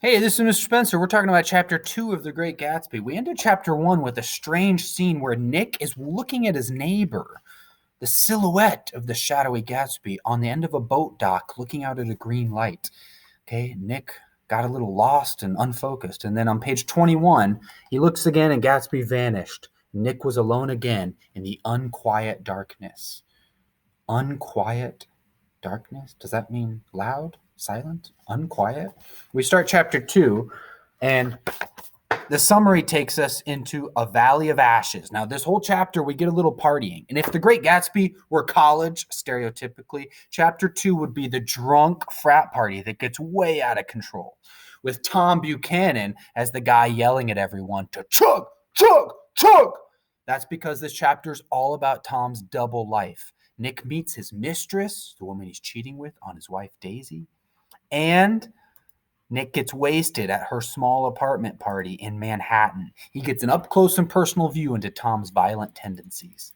Hey, this is Mr. Spencer. We're talking about chapter 2 of The Great Gatsby. We ended chapter 1 with a strange scene where Nick is looking at his neighbor, the silhouette of the shadowy Gatsby on the end of a boat dock looking out at a green light. Okay, Nick got a little lost and unfocused. And then on page 21, he looks again and Gatsby vanished. Nick was alone again in the unquiet darkness. Unquiet darkness? Does that mean loud, silent, unquiet? We start chapter 2, and the summary takes us into a valley of ashes. Now, this whole chapter, we get a little partying. And if The Great Gatsby were college, stereotypically, chapter 2 would be the drunk frat party that gets way out of control, with Tom Buchanan as the guy yelling at everyone to chug, chug, chug. That's because this chapter is all about Tom's double life. Nick meets his mistress, the woman he's cheating with, on his wife Daisy, and Nick gets wasted at her small apartment party in Manhattan. He gets an up-close and personal view into Tom's violent tendencies.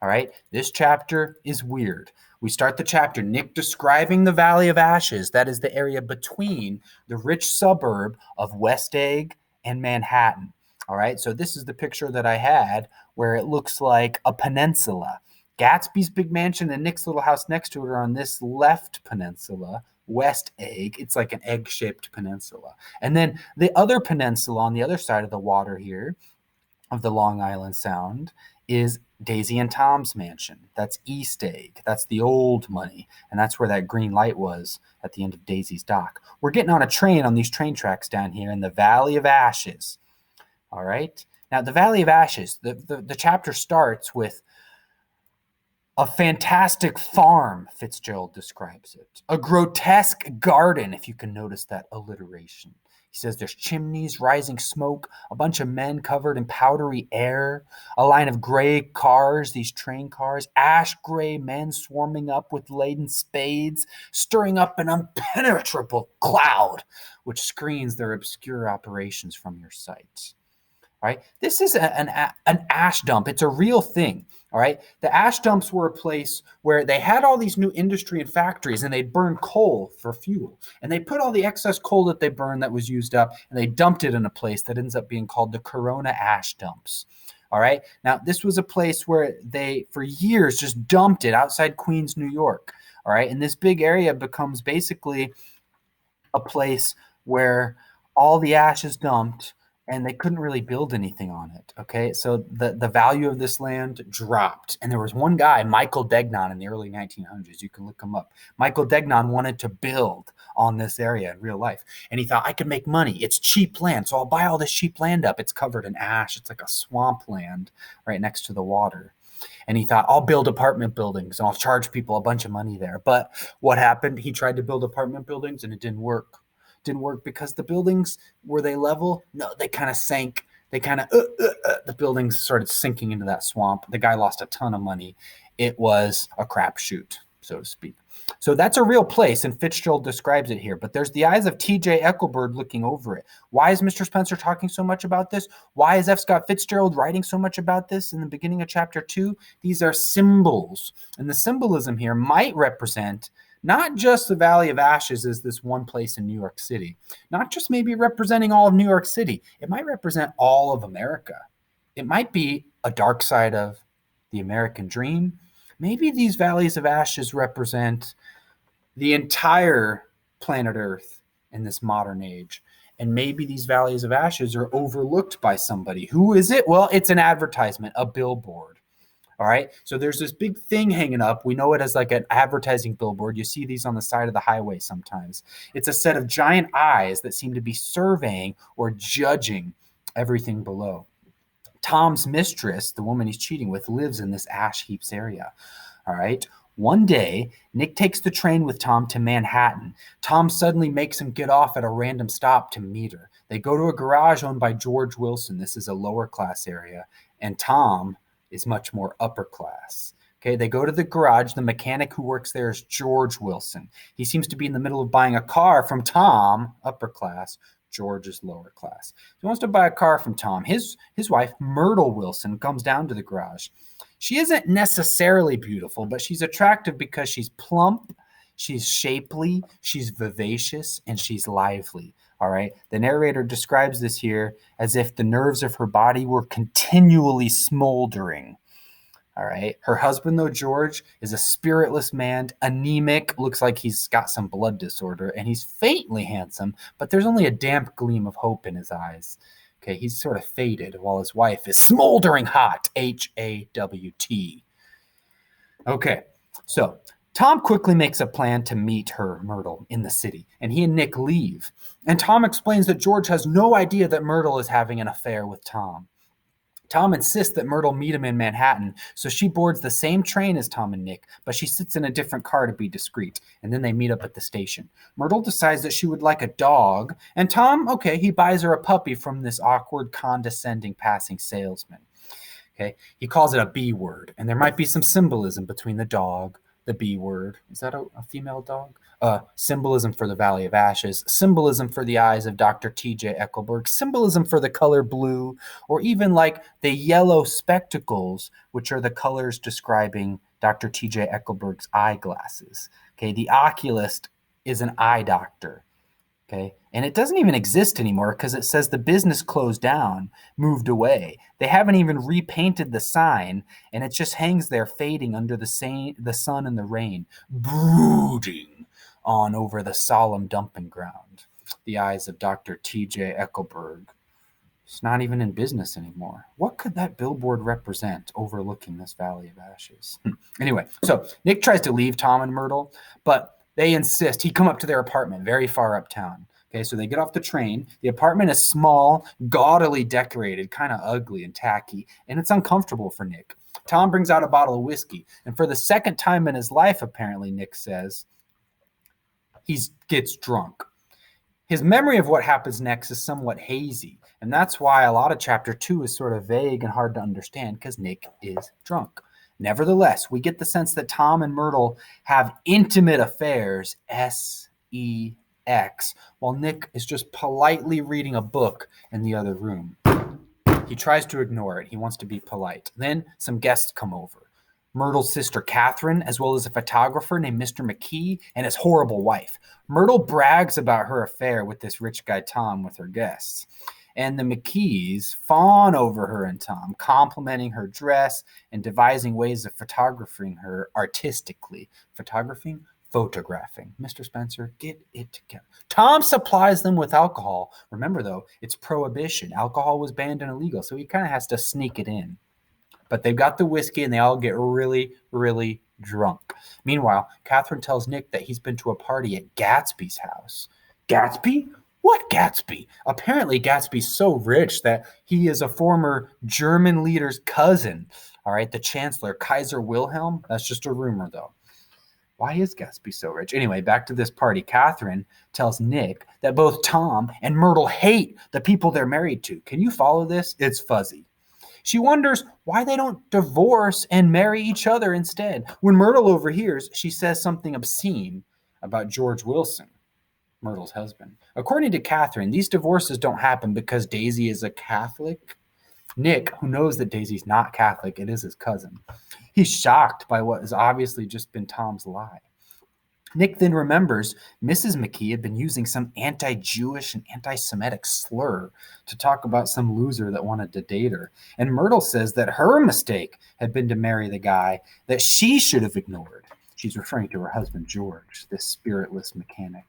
All right, this chapter is weird. We start the chapter, Nick describing the Valley of Ashes. That is the area between the rich suburb of West Egg and Manhattan. All right, so this is the picture that I had where it looks like a peninsula. Gatsby's big mansion and Nick's little house next to it are on this left peninsula, West Egg. It's like an egg-shaped peninsula. And then the other peninsula on the other side of the water here, of the Long Island Sound, is Daisy and Tom's mansion. That's East Egg. That's the old money. And that's where that green light was at the end of Daisy's dock. We're getting on a train on these train tracks down here in the Valley of Ashes. All right. Now, the Valley of Ashes, the chapter starts with a fantastic farm, Fitzgerald describes it. A grotesque garden, if you can notice that alliteration. He says there's chimneys, rising smoke, a bunch of men covered in powdery air, a line of gray cars, these train cars, ash gray men swarming up with laden spades, stirring up an impenetrable cloud, which screens their obscure operations from your sight. All right, this is an ash dump. It's a real thing. All right, the ash dumps were a place where they had all these new industry and factories, and they'd burn coal for fuel. And they put all the excess coal that they burned that was used up, and they dumped it in a place that ends up being called the Corona Ash Dumps. All right, now this was a place where they, for years, just dumped it outside Queens, New York. All right, and this big area becomes basically a place where all the ash is dumped and they couldn't really build anything on it. Okay, so the value of this land dropped. And there was one guy, Michael Degnan, in the early 1900s. You can look him up. Michael Degnan wanted to build on this area in real life. And he thought, I could make money. It's cheap land, so I'll buy all this cheap land up. It's covered in ash. It's like a swamp land right next to the water. And he thought, I'll build apartment buildings and I'll charge people a bunch of money there. But what happened? He tried to build apartment buildings and it didn't work. Didn't work because the buildings, were they level? No, they kind of sank. They kind of, the buildings started sinking into that swamp. The guy lost a ton of money. It was a crapshoot, so to speak. So that's a real place, and Fitzgerald describes it here. But there's the eyes of T.J. Eckelberg looking over it. Why is Mr. Spencer talking so much about this? Why is F. Scott Fitzgerald writing so much about this in the beginning of chapter 2? These are symbols, and the symbolism here might represent not just the Valley of Ashes as this one place in New York City, not just maybe representing all of New York City. It might represent all of America. It might be a dark side of the American dream. Maybe these valleys of ashes represent the entire planet Earth in this modern age. And maybe these valleys of ashes are overlooked by somebody. Who is it? Well, it's an advertisement, a billboard. All right. So there's this big thing hanging up. We know it as like an advertising billboard. You see these on the side of the highway sometimes. It's a set of giant eyes that seem to be surveying or judging everything below. Tom's mistress, the woman he's cheating with, lives in this ash heaps area. All right. One day, Nick takes the train with Tom to Manhattan. Tom suddenly makes him get off at a random stop to meet her. They go to a garage owned by George Wilson. This is a lower class area. And Tom is much more upper class. Okay, they go to the garage. The mechanic who works there is George Wilson. He seems to be in the middle of buying a car from Tom, upper class. George is lower class. He wants to buy a car from Tom. His wife, Myrtle Wilson, comes down to the garage. She isn't necessarily beautiful, but she's attractive because she's plump, She's shapely, she's vivacious, and she's lively. All right. The narrator describes this here as if the nerves of her body were continually smoldering. All right. Her husband, though, George, is a spiritless man, anemic, looks like he's got some blood disorder, and he's faintly handsome, but there's only a damp gleam of hope in his eyes. Okay. He's sort of faded, while his wife is smoldering hot, HAWT. Okay. So Tom quickly makes a plan to meet her, Myrtle, in the city, and he and Nick leave. And Tom explains that George has no idea that Myrtle is having an affair with Tom. Tom insists that Myrtle meet him in Manhattan, so she boards the same train as Tom and Nick, but she sits in a different car to be discreet, and then they meet up at the station. Myrtle decides that she would like a dog, and Tom, okay, he buys her a puppy from this awkward, condescending passing salesman. Okay, he calls it a B word, and there might be some symbolism between the dog, the B word. Is that a female dog? Symbolism for the Valley of Ashes, symbolism for the eyes of Dr. T.J. Eckelberg, symbolism for the color blue, or even like the yellow spectacles, which are the colors describing Dr. T.J. Eckelberg's eyeglasses. Okay, the oculist is an eye doctor. Okay. And it doesn't even exist anymore because it says the business closed down, moved away. They haven't even repainted the sign, and it just hangs there fading under the sun and the rain, brooding on over the solemn dumping ground. The eyes of Dr. T.J. Eckelberg. It's not even in business anymore. What could that billboard represent overlooking this Valley of Ashes? Anyway, so Nick tries to leave Tom and Myrtle, but they insist he come up to their apartment very far uptown. Okay, so they get off the train. The apartment is small, gaudily decorated, kind of ugly and tacky, and it's uncomfortable for Nick. Tom brings out a bottle of whiskey, and for the second time in his life, apparently, Nick says, he gets drunk. His memory of what happens next is somewhat hazy, and that's why a lot of chapter 2 is sort of vague and hard to understand because Nick is drunk. Nevertheless, we get the sense that Tom and Myrtle have intimate affairs, S-E-X, while Nick is just politely reading a book in the other room. He tries to ignore it. He wants to be polite. Then some guests come over. Myrtle's sister Catherine, as well as a photographer named Mr. McKee and his horrible wife. Myrtle brags about her affair with this rich guy Tom with her guests. And the McKees fawn over her and Tom, complimenting her dress and devising ways of photographing her artistically. Photographing? Photographing. Mr. Spencer, get it together. Tom supplies them with alcohol. Remember, though, it's prohibition. Alcohol was banned and illegal, so he kind of has to sneak it in. But they've got the whiskey, and they all get really, really drunk. Meanwhile, Catherine tells Nick that he's been to a party at Gatsby's house. Gatsby? What Gatsby? Apparently, Gatsby's so rich that he is a former German leader's cousin. All right, the Chancellor, Kaiser Wilhelm. That's just a rumor, though. Why is Gatsby so rich? Anyway, back to this party. Catherine tells Nick that both Tom and Myrtle hate the people they're married to. Can you follow this? It's fuzzy. She wonders why they don't divorce and marry each other instead. When Myrtle overhears, she says something obscene about George Wilson, Myrtle's husband. According to Catherine, these divorces don't happen because Daisy is a Catholic. Nick, who knows that Daisy's not Catholic, it is his cousin. He's shocked by what has obviously just been Tom's lie. Nick then remembers Mrs. McKee had been using some anti-Jewish and anti-Semitic slur to talk about some loser that wanted to date her. And Myrtle says that her mistake had been to marry the guy that she should have ignored. She's referring to her husband, George, this spiritless mechanic.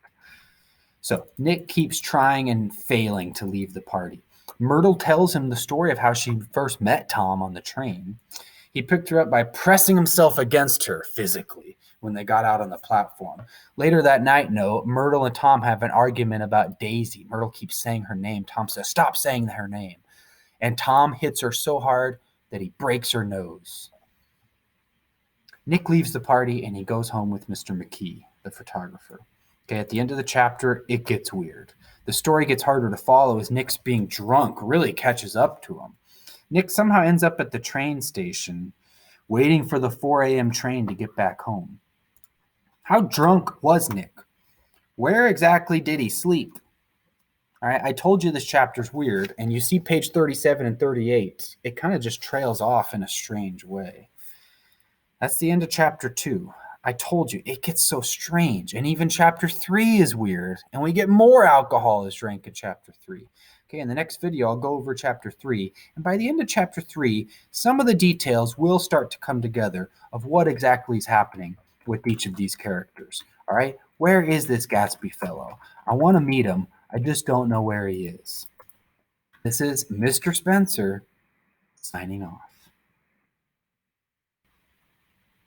So Nick keeps trying and failing to leave the party. Myrtle tells him the story of how she first met Tom on the train. He picked her up by pressing himself against her physically when they got out on the platform. Later that night, Myrtle and Tom have an argument about Daisy. Myrtle keeps saying her name. Tom says, stop saying her name. And Tom hits her so hard that he breaks her nose. Nick leaves the party and he goes home with Mr. McKee, the photographer. Okay, at the end of the chapter, it gets weird. The story gets harder to follow as Nick's being drunk really catches up to him. Nick somehow ends up at the train station waiting for the 4 a.m. train to get back home. How drunk was Nick? Where exactly did he sleep? All right, I told you this chapter's weird, and you see page 37 and 38. It kind of just trails off in a strange way. That's the end of chapter 2. I told you, it gets so strange. And even chapter 3 is weird. And we get more alcohol is drank in chapter 3. Okay, in the next video, I'll go over chapter 3. And by the end of chapter 3, some of the details will start to come together of what exactly is happening with each of these characters. All right, where is this Gatsby fellow? I want to meet him. I just don't know where he is. This is Mr. Spencer signing off.